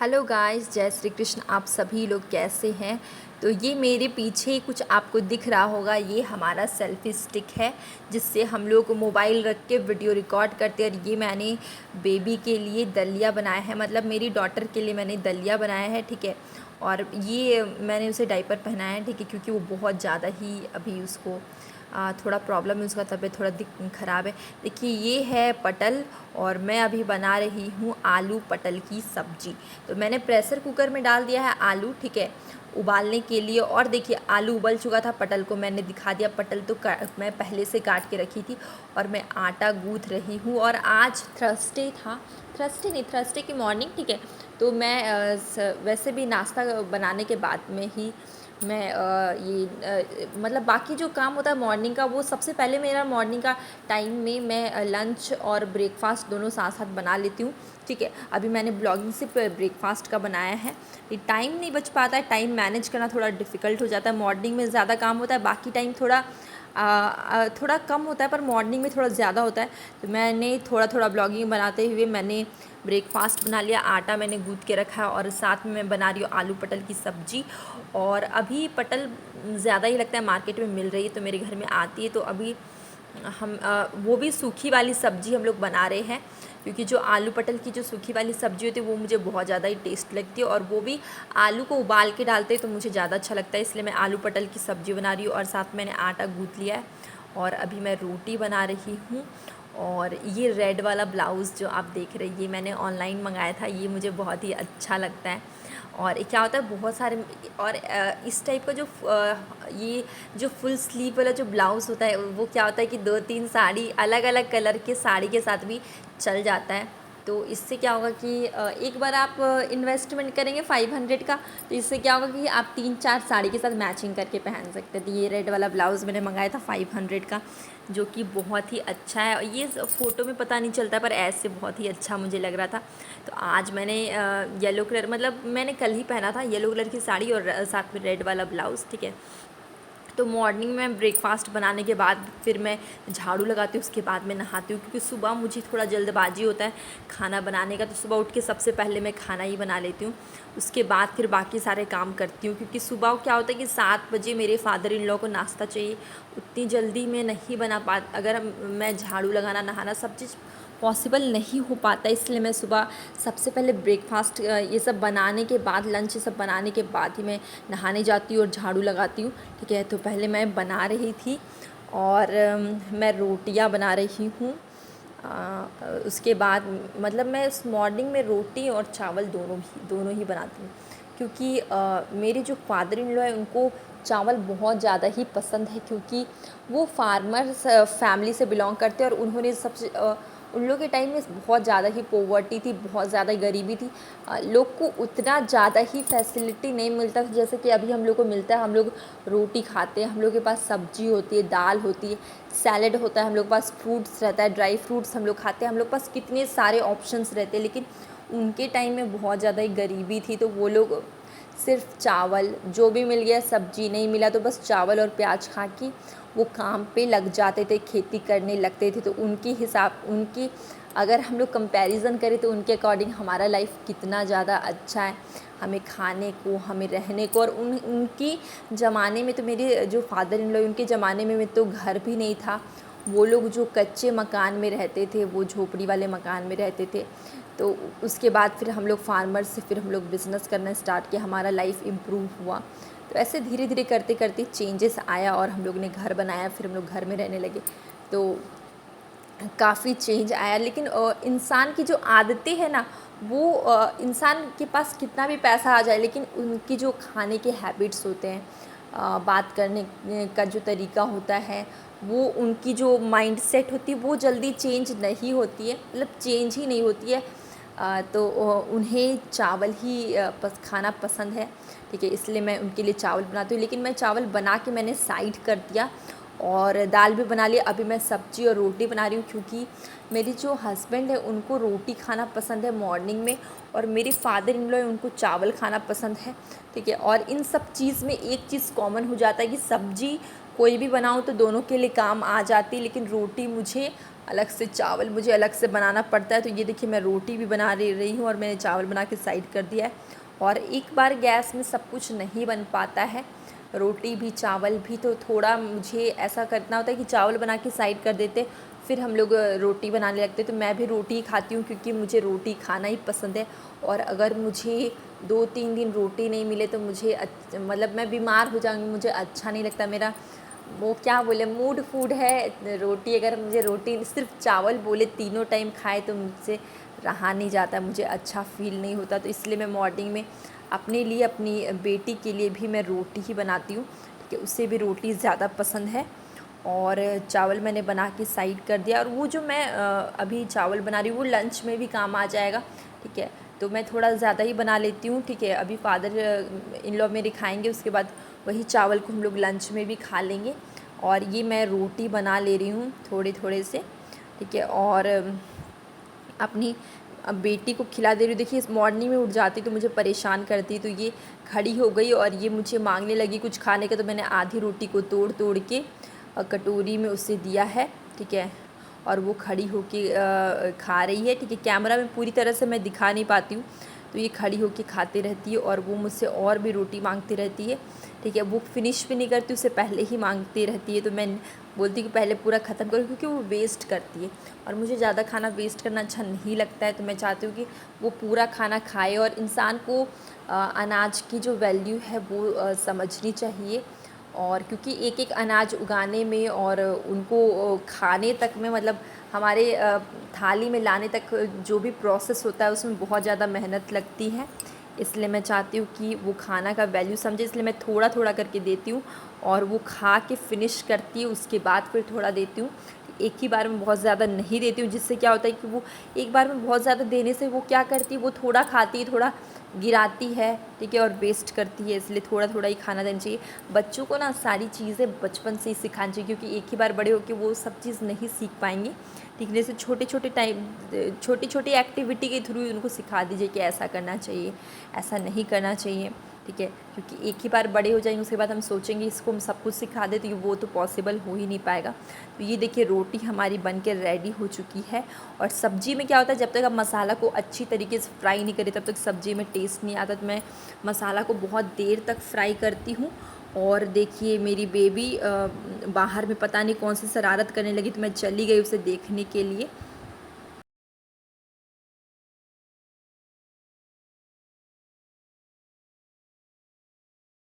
Hello guys, जय श्री कृष्ण। आप सभी लोग कैसे हैं? तो ये मेरे पीछे कुछ आपको दिख रहा होगा, ये हमारा सेल्फी स्टिक है जिससे हम लोग मोबाइल रख के वीडियो रिकॉर्ड करते हैं। और ये मैंने बेबी के लिए दलिया बनाया है, मतलब मेरी डॉटर के लिए मैंने दलिया बनाया है, ठीक है। और ये मैंने उसे डायपर पहनाया है, ठीक है, क्योंकि वो बहुत ज़्यादा ही अभी उसको थोड़ा प्रॉब्लम है, उसका तबीयत थोड़ा ख़राब है। देखिए ये है पटल, और मैं अभी बना रही हूँ आलू पटल की सब्ज़ी। तो मैंने प्रेशर कुकर में डाल दिया है आलू, ठीक है, उबालने के लिए। और देखिए आलू उबल चुका था, पटल को मैंने दिखा दिया। पटल तो मैं पहले से काट के रखी थी। और मैं आटा गूँथ रही हूँ। और आज थर्सडे था, थर्सडे की मॉर्निंग, ठीक है। तो मैं वैसे भी नाश्ता बनाने के बाद में ही मैं मतलब बाकी जो काम होता है मॉर्निंग का, वो सबसे पहले मेरा मॉर्निंग का टाइम में मैं लंच और ब्रेकफास्ट दोनों साथ साथ बना लेती हूँ, ठीक है। अभी मैंने ब्लॉगिंग से ब्रेकफास्ट का बनाया है। ये टाइम नहीं बच पाता है, टाइम मैनेज करना थोड़ा डिफ़िकल्ट हो जाता है। मॉर्निंग में ज़्यादा काम होता है, बाकी टाइम थोड़ा कम होता है, पर मॉर्निंग में थोड़ा ज़्यादा होता है। तो मैंने थोड़ा थोड़ा ब्लॉगिंग बनाते हुए मैंने ब्रेकफास्ट बना लिया। आटा मैंने गूँथ के रखा है, और साथ में मैं बना रही हूँ आलू पटल की सब्ज़ी। और अभी पटल ज़्यादा ही लगता है मार्केट में मिल रही है, तो मेरे घर में आती है। तो अभी हम वो भी सूखी वाली सब्ज़ी हम लोग बना रहे हैं, क्योंकि जो आलू पटल की जो सूखी वाली सब्ज़ी होती है वो मुझे बहुत ज़्यादा ही टेस्ट लगती है। और वो भी आलू को उबाल के डालते हैं तो मुझे ज़्यादा अच्छा लगता है, इसलिए मैं आलू पटल की सब्ज़ी बना रही हूँ। और साथ में मैंने आटा गूँथ लिया है, और अभी मैं रोटी बना रही हूँ। और ये रेड वाला ब्लाउज़ जो आप देख रहे हैं, ये मैंने ऑनलाइन मंगाया था, ये मुझे बहुत ही अच्छा लगता है। और क्या होता है बहुत सारे, और इस टाइप का ये जो फुल स्लीव वाला जो ब्लाउज़ होता है, वो क्या होता है कि 2-3 साड़ी अलग अलग कलर के साड़ी के साथ भी चल जाता है। तो इससे क्या होगा कि एक बार आप इन्वेस्टमेंट करेंगे 500 का, तो इससे क्या होगा कि आप 3-4 साड़ी के साथ मैचिंग करके पहन सकते हैं। तो ये रेड वाला ब्लाउज़ मैंने मंगाया था 500 का, जो कि बहुत ही अच्छा है। और ये फ़ोटो में पता नहीं चलता, पर ऐसे बहुत ही अच्छा मुझे लग रहा था। तो आज मैंने येलो कलर, मतलब मैंने कल ही पहना था येलो कलर की साड़ी और साथ में रेड वाला ब्लाउज़, ठीक है। तो मॉर्निंग में ब्रेकफास्ट बनाने के बाद फिर मैं झाड़ू लगाती हूँ, उसके बाद मैं नहाती हूँ, क्योंकि सुबह मुझे थोड़ा जल्दबाजी होता है खाना बनाने का। तो सुबह उठ के सबसे पहले मैं खाना ही बना लेती हूँ, उसके बाद फिर बाकी सारे काम करती हूँ। क्योंकि सुबह क्या होता है कि 7 बजे मेरे फादर इन लॉ को नाश्ता चाहिए, उतनी जल्दी मैं नहीं बना पा, अगर मैं झाड़ू लगाना नहाना सब चीज़ पॉसिबल नहीं हो पाता, इसलिए मैं सुबह सबसे पहले ब्रेकफास्ट ये सब बनाने के बाद, लंच ये सब बनाने के बाद ही मैं नहाने जाती हूँ और झाड़ू लगाती हूँ, ठीक है। तो पहले मैं बना रही थी, और मैं रोटियां बना रही हूँ। उसके बाद मतलब मैं इस मॉर्निंग में रोटी और चावल दोनों ही बनाती हूँ, क्योंकि मेरे जो फादर इन लॉ है उनको चावल बहुत ज़्यादा ही पसंद है, क्योंकि वो फार्मर्स फैमिली से बिलोंग करते हैं। और उन्होंने सबसे उन लोगों के टाइम में बहुत ज़्यादा ही पॉवर्टी थी, बहुत ज़्यादा गरीबी थी। लोग को उतना ज़्यादा ही फैसिलिटी नहीं मिलता जैसे कि अभी हम लोग को मिलता है। हम लोग रोटी खाते हैं, हम लोग के पास सब्जी होती है, दाल होती है, सैलेड होता है, हम लोग के पास फ्रूट्स रहता है, ड्राई फ्रूट्स हम लोग खाते हैं, हम लोग के पास कितने सारे ऑप्शंस रहते हैं। लेकिन उनके टाइम में बहुत ज़्यादा ही गरीबी थी, तो वो लोग सिर्फ चावल, जो भी मिल गया, सब्जी नहीं मिला तो बस चावल और प्याज खा के वो काम पे लग जाते थे, खेती करने लगते थे। तो उनकी अगर हम लोग कंपैरिजन करें तो उनके अकॉर्डिंग हमारा लाइफ कितना ज़्यादा अच्छा है, हमें खाने को, हमें रहने को। और उनकी ज़माने में तो, मेरे जो फादर इन लॉ उनके ज़माने में तो घर भी नहीं था। वो लोग जो कच्चे मकान में रहते थे, वो झोपड़ी वाले मकान में रहते थे। तो उसके बाद फिर हम लोग फार्मर से फिर हम लोग बिज़नेस करना स्टार्ट किया, हमारा लाइफ इम्प्रूव हुआ। तो ऐसे धीरे धीरे करते करते चेंजेस आया, और हम लोग ने घर बनाया, फिर हम लोग घर में रहने लगे। तो काफ़ी चेंज आया। लेकिन इंसान की जो आदतें हैं ना, वो इंसान के पास कितना भी पैसा आ जाए, लेकिन उनकी जो खाने के हैबिट्स होते हैं, बात करने का जो तरीका होता है, वो उनकी जो माइंडसेट होती है, वो जल्दी चेंज नहीं होती है, मतलब चेंज ही नहीं होती है। तो उन्हें चावल ही खाना पसंद है, ठीक है, इसलिए मैं उनके लिए चावल बनाती हूँ। लेकिन मैं चावल बना के मैंने साइड कर दिया, और दाल भी बना लिया। अभी मैं सब्ज़ी और रोटी बना रही हूँ, क्योंकि मेरी जो हस्बैंड है उनको रोटी खाना पसंद है मॉर्निंग में, और मेरे फादर इन लॉ है उनको चावल खाना पसंद है, ठीक है। और इन सब चीज़ में एक चीज़ कॉमन हो जाता है कि सब्ज़ी कोई भी बनाऊँ तो दोनों के लिए काम आ जाती है, लेकिन रोटी मुझे अलग से चावल मुझे अलग से बनाना पड़ता है। तो ये देखिए मैं रोटी भी बना रही हूँ और मैंने चावल बना के साइड कर दिया है। और एक बार गैस में सब कुछ नहीं बन पाता है, रोटी भी चावल भी, तो थोड़ा मुझे ऐसा करना होता है कि चावल बना के साइड कर देते, फिर हम लोग रोटी बनाने लगते। तो मैं भी रोटी ही खाती हूँ क्योंकि मुझे रोटी खाना ही पसंद है। और अगर मुझे 2-3 दिन रोटी नहीं मिले तो मुझे मतलब मैं बीमार हो जाऊँगी, मुझे अच्छा नहीं लगता। मेरा वो क्या बोले मूड फूड है रोटी। अगर मुझे रोटी सिर्फ चावल बोले तीनों टाइम खाए तो मुझसे रहा नहीं जाता, मुझे अच्छा फ़ील नहीं होता। तो इसलिए मैं मॉर्निंग में अपने लिए, अपनी बेटी के लिए भी मैं रोटी ही बनाती हूँ, ठीक है। उससे भी रोटी ज़्यादा पसंद है। और चावल मैंने बना के साइड कर दिया। और वो जो मैं अभी चावल बना रही हूँ वो लंच में भी काम आ जाएगा, ठीक है। तो मैं थोड़ा ज़्यादा ही बना लेती हूँ, ठीक है। अभी फादर इन लॉ मेरे खाएंगे, उसके बाद वही चावल को हम लोग लंच में भी खा लेंगे। और ये मैं रोटी बना ले रही हूँ थोड़े थोड़े से, ठीक है। और अपनी अब बेटी को खिला दे रही हूँ। देखिए इस मॉर्निंग में उठ जाती तो मुझे परेशान करती, तो ये खड़ी हो गई और ये मुझे मांगने लगी कुछ खाने का। तो मैंने आधी रोटी को तोड़ तोड़ के कटोरी में उसे दिया है, ठीक है। और वो खड़ी होके खा रही है, ठीक है। कैमरा में पूरी तरह से मैं दिखा नहीं पाती हूँ, तो ये खड़ी होके खाती रहती है। और वो मुझसे और भी रोटी मांगती रहती है, ठीक है। वो फिनिश भी नहीं करती, उससे पहले ही मांगती रहती है। तो मैं बोलती कि पहले पूरा ख़त्म करो, क्योंकि वो वेस्ट करती है और मुझे ज़्यादा खाना वेस्ट करना अच्छा नहीं लगता है। तो मैं चाहती हूँ कि वो पूरा खाना खाए। और इंसान को अनाज की जो वैल्यू है वो समझनी चाहिए। और क्योंकि एक एक अनाज उगाने में और उनको खाने तक में, मतलब हमारे थाली में लाने तक जो भी प्रोसेस होता है उसमें बहुत ज़्यादा मेहनत लगती है। इसलिए मैं चाहती हूँ कि वो खाना का वैल्यू समझे, इसलिए मैं थोड़ा थोड़ा करके देती हूँ। और वो खा के फिनिश करती है, उसके बाद फिर थोड़ा देती हूँ। एक ही बार में बहुत ज़्यादा नहीं देती हूँ, जिससे क्या होता है कि वो एक बार में बहुत ज़्यादा देने से वो क्या करती है, वो थोड़ा खाती है, थोड़ा गिराती है, ठीक है, और वेस्ट करती है। इसलिए थोड़ा थोड़ा ही खाना देना चाहिए। बच्चों को ना सारी चीज़ें बचपन से ही सिखानी चाहिए, क्योंकि एक ही बार बड़े होकर वो सब चीज़ नहीं सीख पाएंगे, ठीक है। जैसे छोटे छोटे टाइम, छोटी छोटी एक्टिविटी के थ्रू उनको सिखा दीजिए कि ऐसा करना चाहिए, ऐसा नहीं करना चाहिए, ठीक है। क्योंकि एक ही बार बड़े हो जाएंगे, उसके बाद हम सोचेंगे इसको हम सब कुछ सिखा दें, तो वो तो पॉसिबल हो ही नहीं पाएगा। तो ये देखिए रोटी हमारी बन के रेडी हो चुकी है। और सब्ज़ी में क्या होता है, जब तक आप मसाला को अच्छी तरीके से फ्राई नहीं करें तब तक सब्ज़ी में टेस्ट नहीं आता। तो मैं मसाला को बहुत देर तक फ्राई करती हूँ। और देखिए मेरी बेबी बाहर में पता नहीं कौन सी शरारत करने लगी, तो मैं चली गई उसे देखने के लिए।